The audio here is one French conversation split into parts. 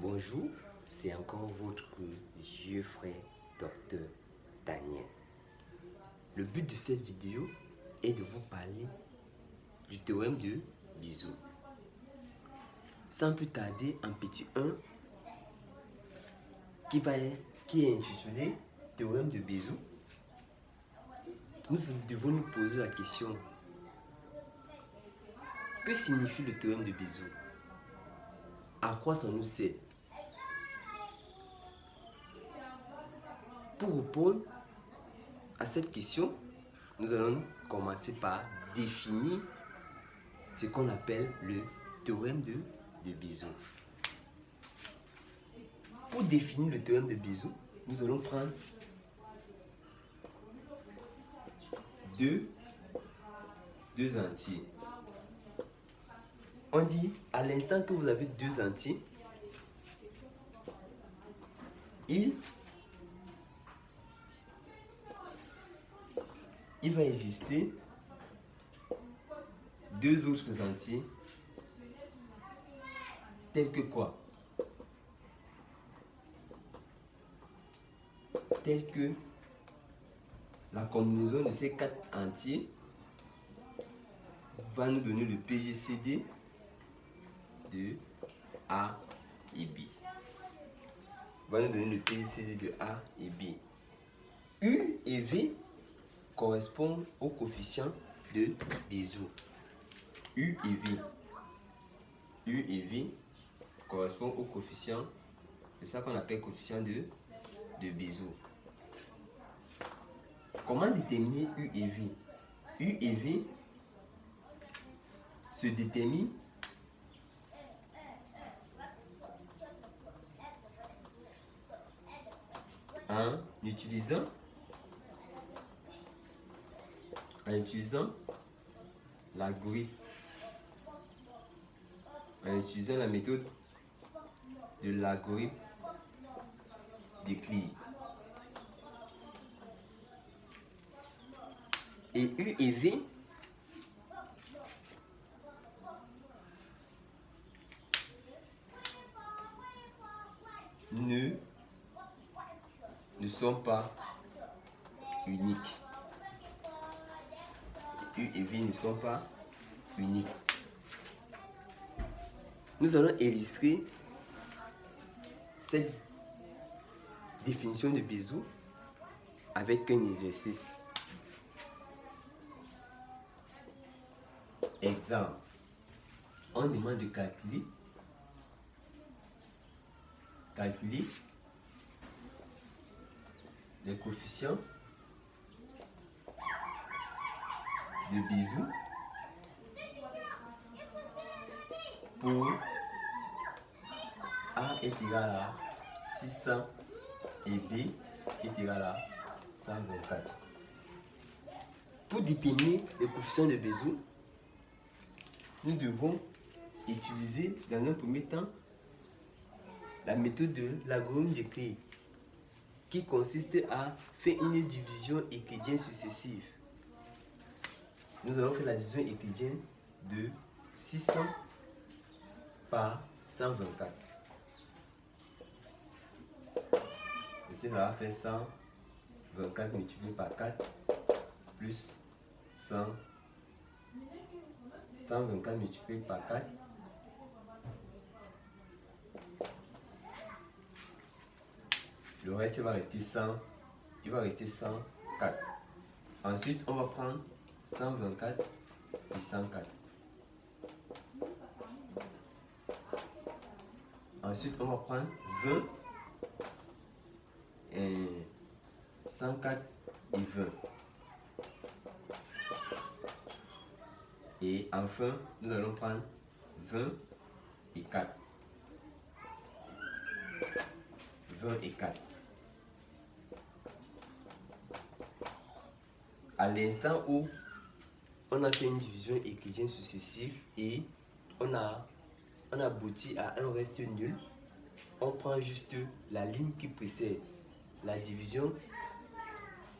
Bonjour, c'est encore votre vieux frère, Docteur Daniel. Le but de cette vidéo est de vous parler du théorème de Bézout. Sans plus tarder, un petit 1 qui est intitulé théorème de Bézout, nous devons nous poser la question: que signifie le théorème de Bézout? À quoi ça nous sert? Pour répondre à cette question, nous allons commencer par définir ce qu'on appelle le théorème de Bézout. Pour définir le théorème de Bézout, nous allons prendre deux entiers. On dit à l'instant que vous avez deux entiers, il va exister deux autres entiers tels que quoi? Tels que la combinaison de ces quatre entiers va nous donner le PGCD de A et B. Va nous donner le PGCD de A et B. U et V correspondent au coefficient de Bézout. U et V. U et V correspondent au coefficient, c'est ça qu'on appelle coefficient de Bézout. Comment déterminer U et V? U et V se déterminent en utilisant l'algorithme, en utilisant la méthode de l'algorithme d'Euclide. Et U et V ne sont pas uniques. U et V ne sont pas uniques. Nous allons illustrer cette définition de Bézout avec un exercice. Exemple, on demande de calculer les coefficients de Bézout pour A est égal à 600 et B est égal à 124. Pour déterminer les coefficients de Bézout, nous devons utiliser dans un premier temps la méthode de l'algorithme d'Euclide, qui consiste à faire une division euclidienne successive. Nous allons faire la division euclidienne de 600 par 124. Ici, on va faire 124 multiplié par 4 plus 124 multiplié par 4 le reste va rester 100, il va rester 104. Ensuite, on va prendre 124 et 104. Ensuite, on va prendre 20 et 104 et 20. Et enfin, nous allons prendre 20 et 4. 20 et 4. À l'instant où on a fait une division euclidienne successive et on aboutit à un reste nul, on prend juste la ligne qui précède la division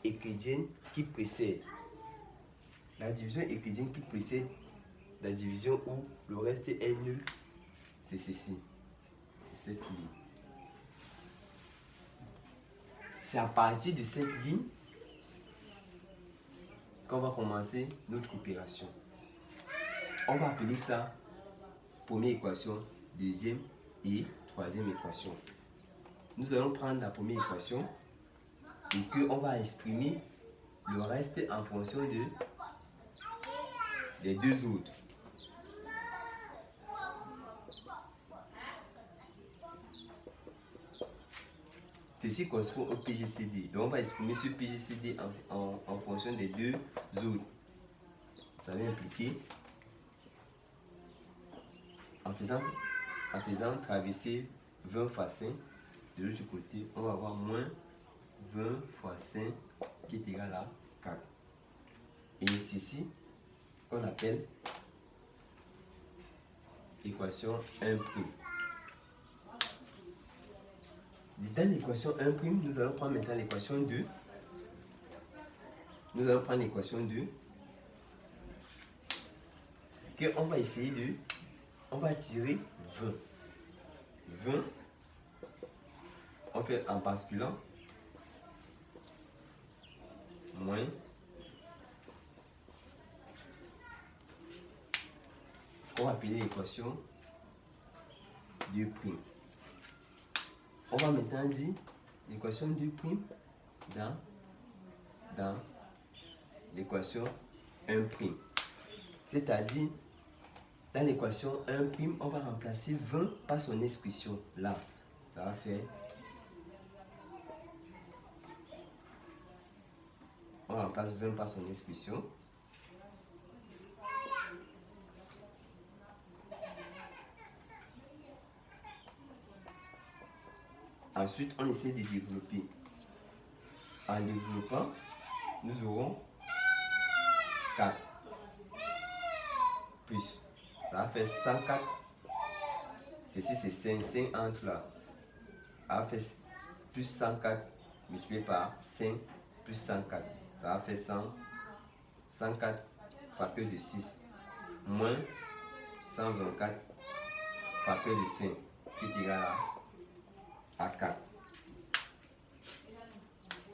euclidienne qui précède. La division euclidienne qui précède la division où le reste est nul, c'est ceci. cette ligne. C'est à partir de cette ligne qu'on va commencer notre opération. On va appeler ça première équation, deuxième et troisième équation. Nous allons prendre la première équation et qu'on va exprimer le reste en fonction des deux autres. Ceci correspond au PGCD. Donc on va exprimer ce PGCD en fonction des deux autres. Ça va impliquer en faisant traverser 20 fois 5 de l'autre côté, on va avoir moins 20 fois 5 qui est égal à 4. Et ceci qu'on appelle équation 1'. Dans l'équation 1', nous allons prendre maintenant l'équation 2. Nous allons prendre l'équation 2 qu'on va essayer de... On va tirer 20. 20, on fait en basculant, moins, on va appeler l'équation 2'. On va maintenant dire l'équation 2' dans l'équation 1'. C'est-à-dire, dans l'équation 1', on va remplacer 20 par son expression. Là, ça va faire... On remplace 20 par son expression. Ensuite, on essaie de développer. En développant, nous aurons 4 plus, ça va faire 104. Ceci c'est 5 entre là. Ça va faire plus 104 multiplié par 5 plus 104. Ça va faire 104 facteur de 6 moins 124 facteur de 5 qui est égal à 4.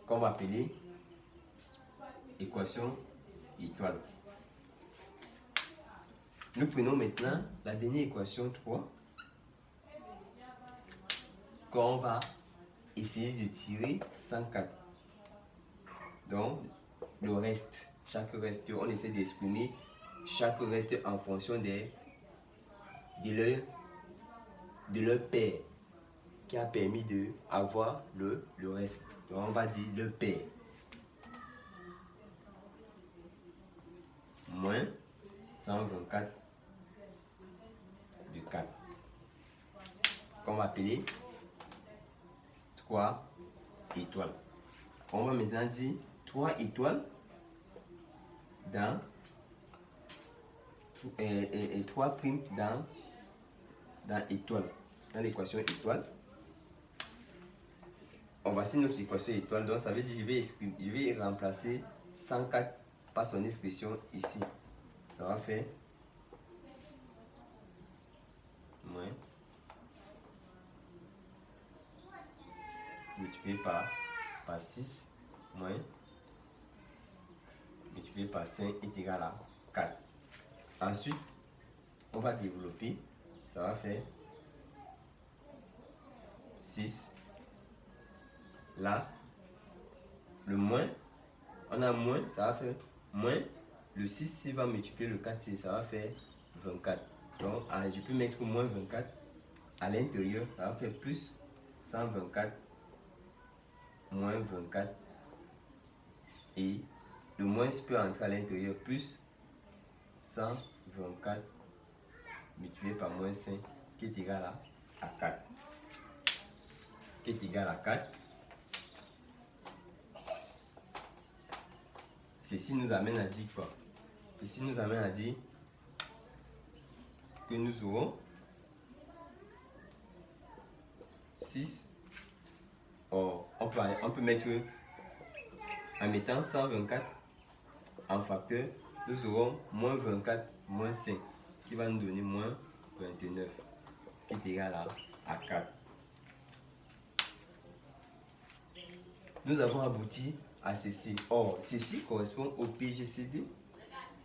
Qu'on va appeler équation étoile. Nous prenons maintenant la dernière équation 3 qu'on va essayer de tirer 104. Donc, le reste, chaque reste, on essaie d'exprimer chaque reste en fonction de leur paire qui a permis d'avoir le reste. Donc, on va dire le paire. Moins 124 de 4. Qu'on va appeler 3 étoiles. On va maintenant dire 3 étoiles dans 3 primes dans étoile. Dans l'équation étoile. On va essayer notre équation étoile. Donc ça veut dire que je vais remplacer 104 par son expression ici. Ça va faire moins multiplié par 6 moins multiplié par 5 est égal à 4. Ensuite, on va développer. Ça va faire 6. Là, le moins, on a moins, ça va faire moins. Le 6 va multiplier le 4, ça va faire 24. Donc, je peux mettre moins 24 à l'intérieur, ça va faire plus 124 moins 24. Et le moins peut entrer à l'intérieur, plus 124 multiplié par moins 5 qui est égal à 4. Qui est égal à 4. Ceci nous amène à dire quoi? Ceci nous amène à dire que nous aurons 6. On peut mettre, en mettant 124 en facteur, nous aurons moins 24 moins 5 qui va nous donner moins 29 qui est égal à à 4. Nous avons abouti à ceci. Or, ceci correspond au PGCD.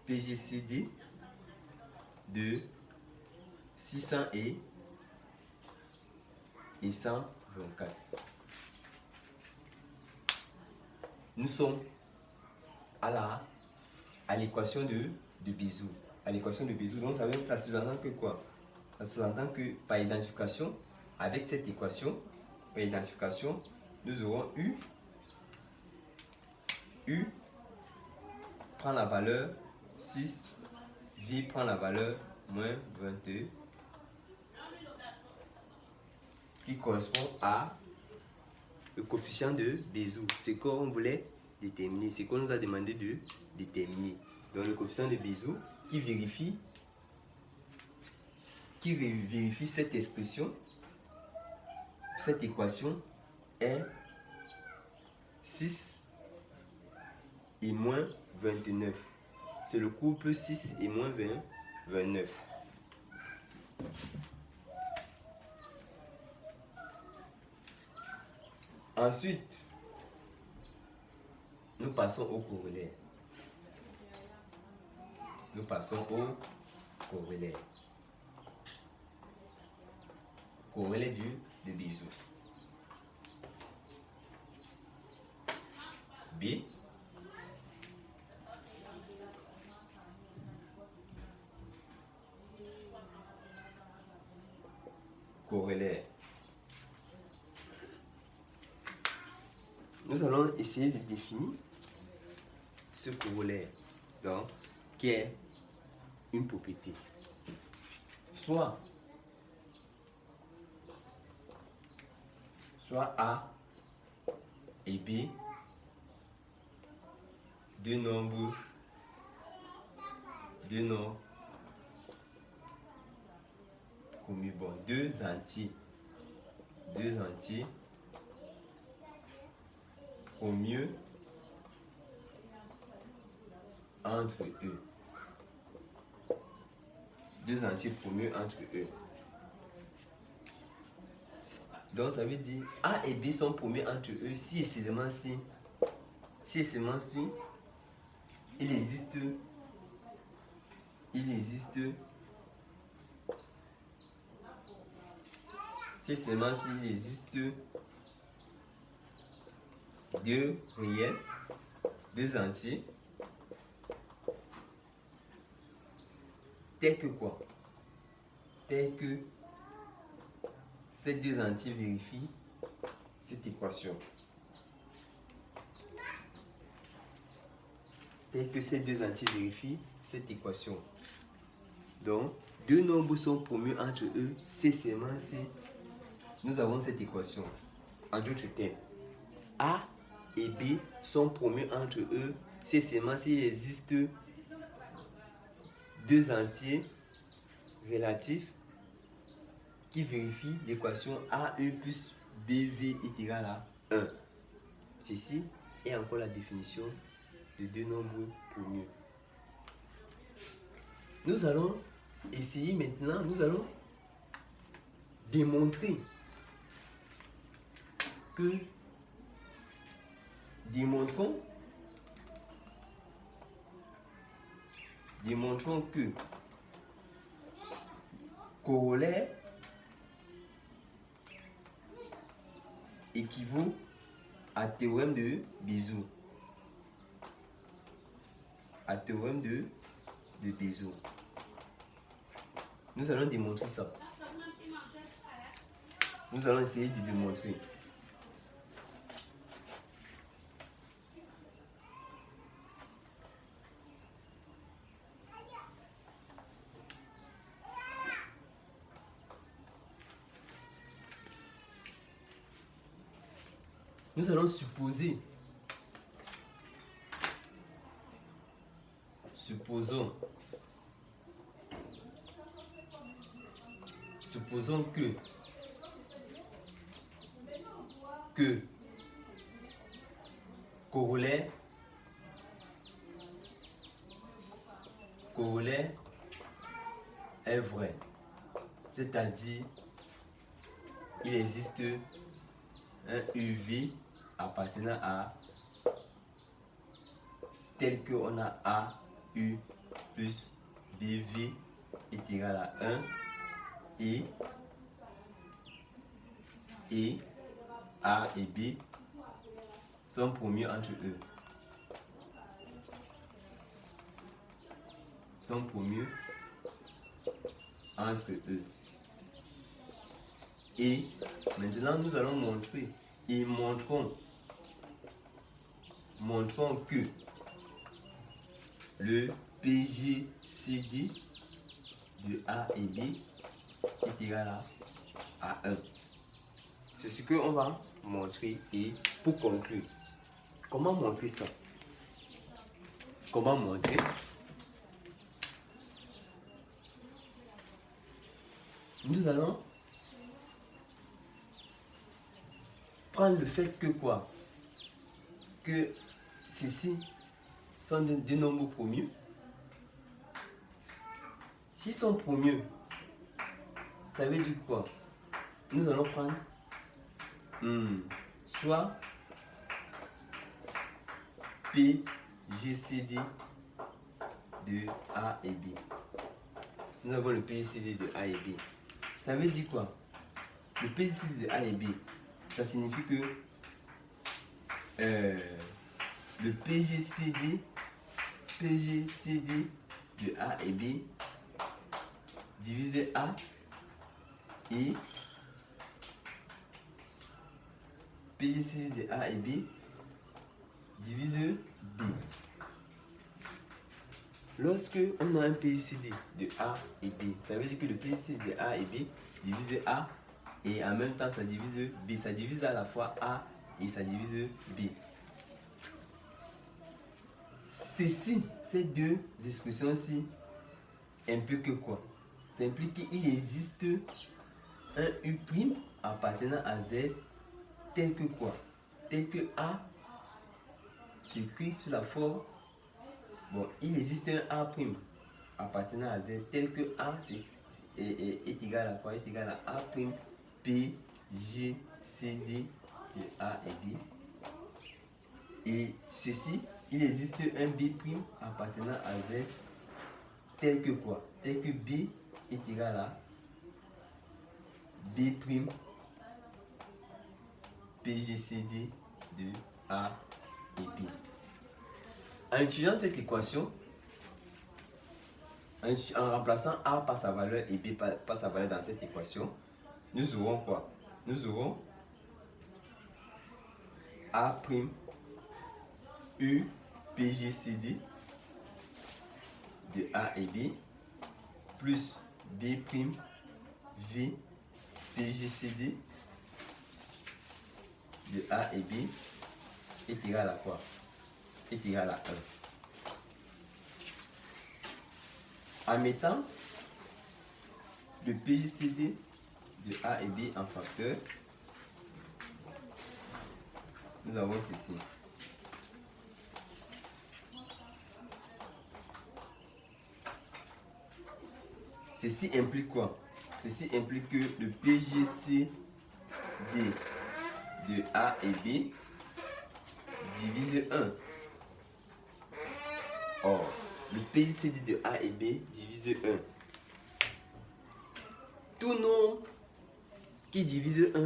PGCD de 600 et 124. Nous sommes à l'équation de Bézout. À l'équation de Bézout, donc ça sous-entend que quoi? Ça sous-entend que par identification, avec cette équation, par identification, nous aurons U prend la valeur 6, V prend la valeur moins 22, qui correspond à le coefficient de Bézout. C'est qu'on voulait déterminer, c'est qu'on nous a demandé de déterminer. Donc le coefficient de Bézout qui vérifie cette expression, cette équation est 6 et moins 29. C'est le couple 6 et moins 29. Ensuite, nous passons au corollaire. Nous passons au corollaire. Corollaire de Bézout. B corollaire. Nous allons essayer de définir ce corollaire, donc, qui est une propriété. Soit A et B, deux nombres communs, bon, deux entiers communs entre eux. Deux entiers communs entre eux. Donc ça veut dire A et B sont promus entre eux si et seulement si il existe deux réels, deux entiers, tel que quoi? Tel que ces deux entiers vérifient cette équation. Tel que ces deux entiers vérifient cette équation. Donc, deux nombres sont promus entre eux, c'est seulement si nous avons cette équation. En d'autres termes, A et B sont promus entre eux, c'est seulement s'il existe deux entiers relatifs qui vérifient l'équation AE plus BV est égal à 1. Ceci est encore la définition de deux nombres promus. Nous allons essayer maintenant, nous allons démontrer que démontrons que corollaire équivaut à théorème de Bézout. À théorème de Bézout. Nous allons démontrer ça. Nous allons essayer de démontrer. Nous allons supposer. Supposons que corollaire est vrai. C'est-à-dire il existe un UV appartenant à tel que on a AU plus BV est égal à 1 et A et B sont promus entre eux. Sont promus entre eux. Et maintenant nous allons montrer et montrons que le PGCD de A et B est égal à 1. C'est ce qu'on va montrer. Et pour conclure, comment montrer ça? Comment montrer? Nous allons prendre le fait que quoi? Que ceci sont des nombres promus. S'ils sont promus, ça veut dire quoi? Nous allons prendre soit PGCD de A et B. Nous avons le PGCD de A et B. Ça veut dire quoi? Le PGCD de A et B, ça signifie que le PGCD de A et B divisé A et PGCD de A et B divise B. Lorsque on a un PGCD de A et B, ça veut dire que le PGCD de A et B divise A et en même temps ça divise B. Ça divise à la fois A et ça divise B. Ces deux expressions-ci impliquent quoi? Ça implique qu'il existe un U' appartenant à Z tel que quoi? Tel que A s'écrit sous la forme. Bon, il existe un A' appartenant à Z tel que A est égal à quoi? Est égal à A' P, G, C, D de A et B. Et ceci, il existe un B' appartenant à Z tel que quoi? Tel que B est égal à B' PGCD de A et B. En utilisant cette équation, en remplaçant A par sa valeur et B par sa valeur dans cette équation, nous aurons quoi? Nous aurons A' U PGCD de A et B plus B' V PGCD de A et B est égal à quoi? Est égal à 1. En mettant le PGCD de A et B en facteur, nous avons ceci. Ceci implique quoi? Ceci implique que le PGCD de A et B divise 1. Or, le PGCD de A et B divise 1. Tout nombre qui divise 1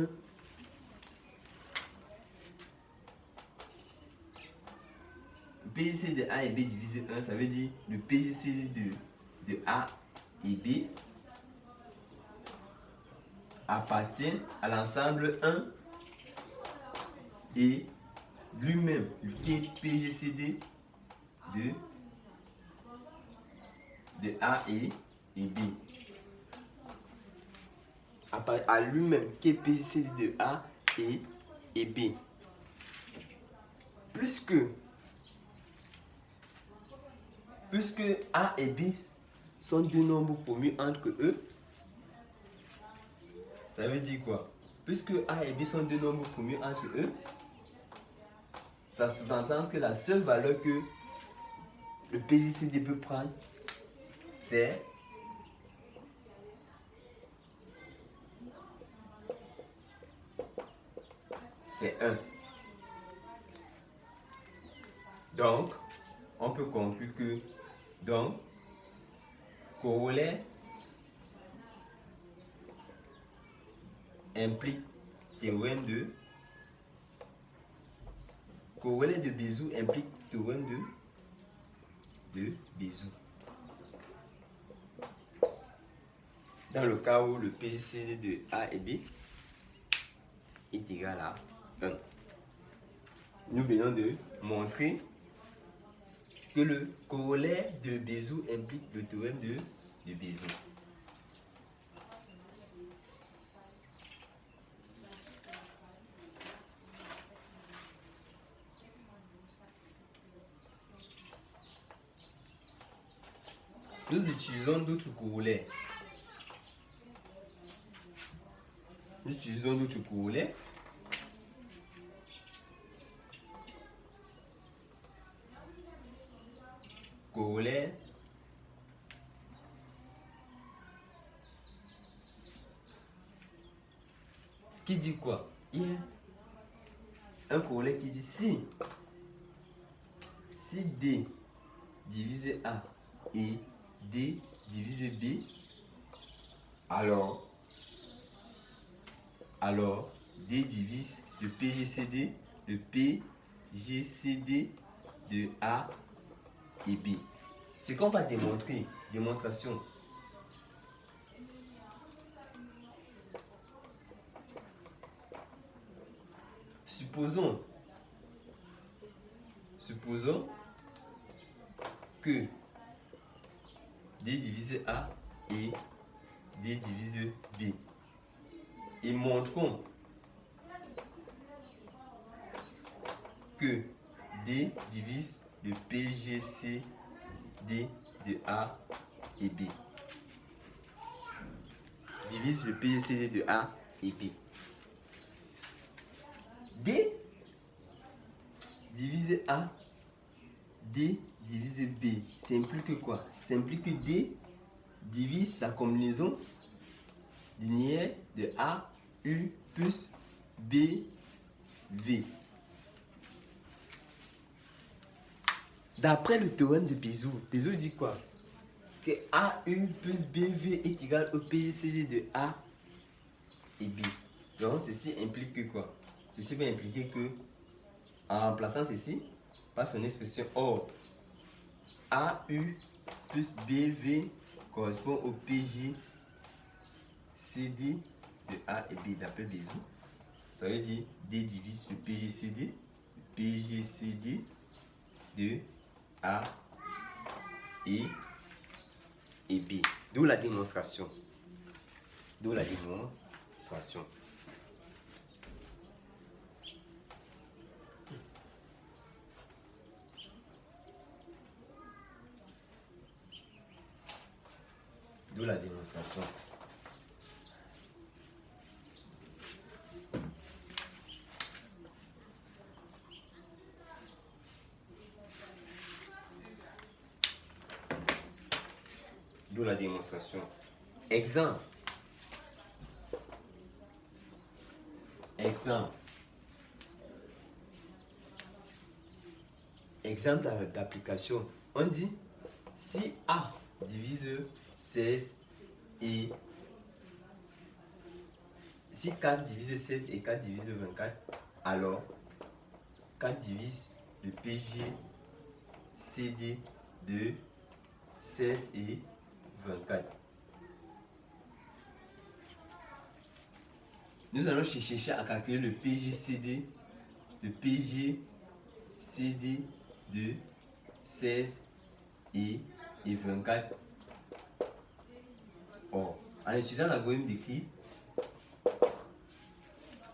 le PGCD de A et B divise 1, ça veut dire le PGCD de A et B appartient à l'ensemble 1 et lui-même, qui est PGCD de A et B. À lui-même, qui est PGCD de A et B. Puisque A et B sont deux nombres promus entre eux, ça veut dire quoi? Puisque A et B sont deux nombres promus entre eux, ça sous-entend que la seule valeur que le PGCD peut prendre, c'est c'est 1. Donc, on peut conclure que donc, corollaire implique théorème de corollaire de Bézout implique théorème de Bézout. Dans le cas où le PGCD de A et B est égal à 1. Nous venons de montrer que le corollaire de Bézout implique le théorème de Bézout. Nous utilisons d'autres corollaires. Nous utilisons d'autres corollaires. Corollaire qui dit quoi? Il y a un corollaire qui dit si D divise A et D divise B, alors D divise le PGCD de A et B. Ce qu'on va démontrer, démonstration. Supposons que D divise A et D divise B. Et montrons que D divise le PGCD de A et B. Divise le PGCD de A et B. D divise A, D divise B. Ça implique quoi? Ça implique que D divise la combinaison linéaire de A, U plus B, V. D'après le théorème de Bézout, Bézout dit quoi? Que AU plus BV est égal au PGCD de A et B. Donc ceci implique que quoi? Ceci va impliquer que, en remplaçant ceci par son expression, or AU plus BV correspond au PGCD de A et B d'après Bézout. Ça veut dire D divise le PGCD de A et B. D'où la démonstration. D'où la démonstration. D'où la démonstration. D'où la démonstration. Exemple. Exemple d'application. On dit si A divise 16 et si 4 divise 16 et 4 divise 24, alors 4 divise le PGCD de 16 et 24. Nous allons chercher à calculer le PGCD de 16 et 24. Or, en utilisant l'algorithme d'écrit,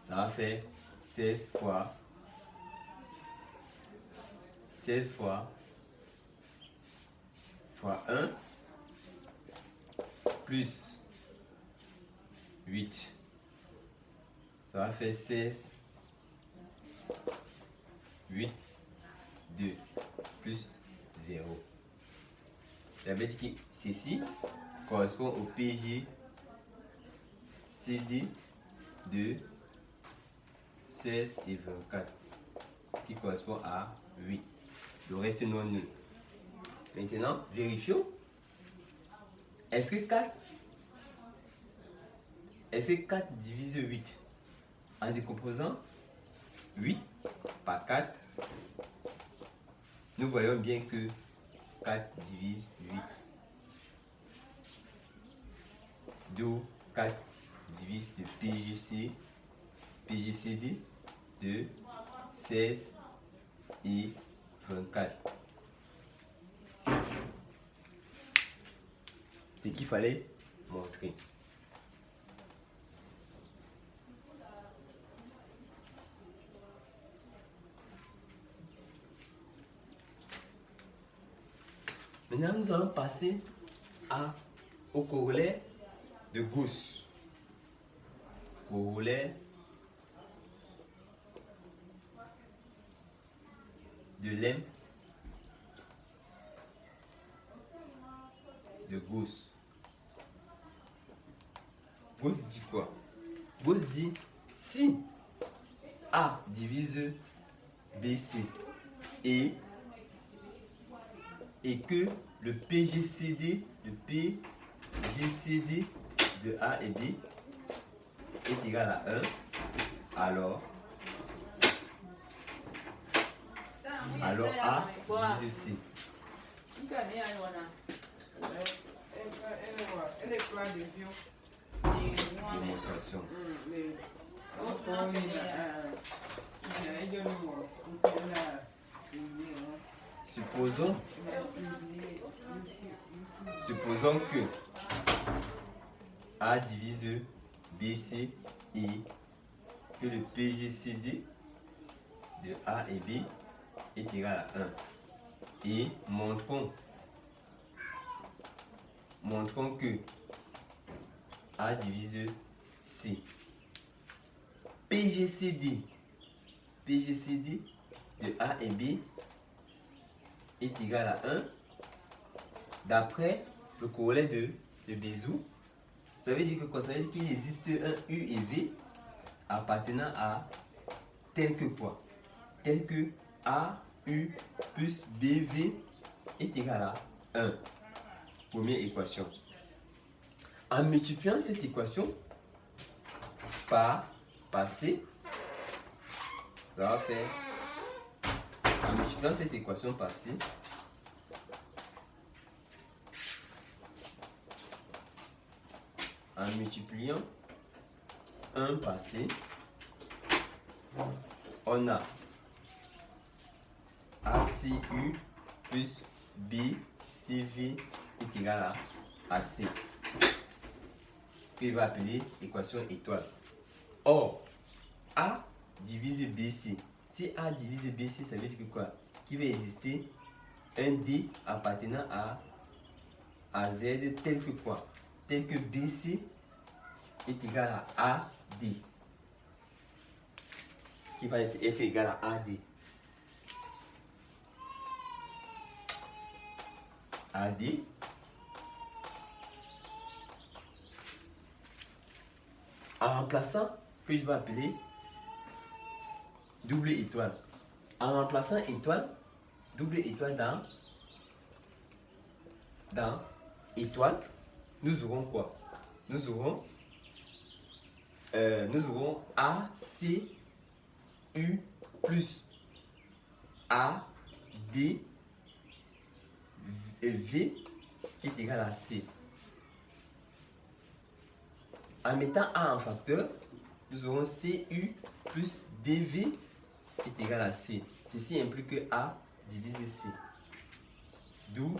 ça va faire 16 fois 1 plus 8. Ça va faire 16, 8, 2, plus 0. J'avais dit que ceci correspond au PGCD de 16 et 24 qui correspond à 8. Le reste non nul. Maintenant, vérifions. Est-ce que 4 divise 8 en décomposant 8 par 4? Nous voyons bien que 4 divise 8. D'où 4 divise le PGCD de 16 et 24. Ce qu'il fallait montrer. Maintenant, nous allons passer au corollaire de Gauss. Corollaire de Lem de Gauss. Gauss dit quoi? Gauss dit si A divise BC et que le PGCD de A et B est égal à 1, alors A divise C. Démonstration. Supposons que A divise BC et que le PGCD de A et B est égal à 1. Et montrons que A divise C. PGCD de A et B est égal à 1 d'après le corollaire de Bézout. Ça veut dire que quoi? Ça veut dire qu'il existe un U et V appartenant à tel que quoi? Tel que A, U plus BV est égal à 1. Première équation. En multipliant cette équation par C, ça va faire, en multipliant cette équation par C, en multipliant 1 par C, on a ACU plus BCV est égal à AC, qu'il va appeler équation étoile. Or, A divise BC. Si A divise BC, ça veut dire que quoi? Qu'il va exister un D appartenant à Z tel que quoi? Tel que BC est égal à AD. Qui va être égal à AD. AD en remplaçant que je vais appeler double étoile. En remplaçant étoile, double étoile dans étoile, nous aurons quoi? Nous aurons ACU plus AD V qui est égal à C. En mettant A en facteur, nous aurons CU plus DV est égal à C. Ceci implique que A divise C. D'où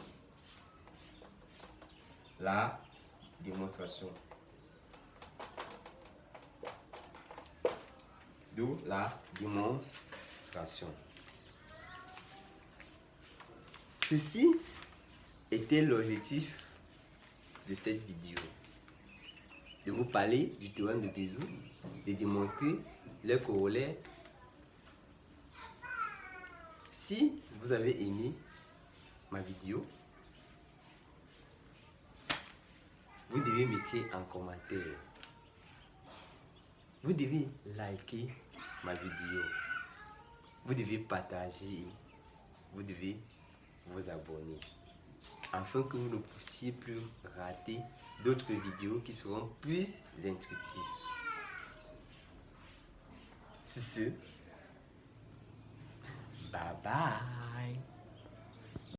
la démonstration. Ceci était l'objectif de cette vidéo. De vous parler du théorème de Bézout, de démontrer le corollaire. Si vous avez aimé ma vidéo, vous devez m'écrire en commentaire. Vous devez liker ma vidéo, vous devez partager, vous devez vous abonner, afin que vous ne puissiez plus rater d'autres vidéos qui seront plus instructives. Sur ce, bye bye.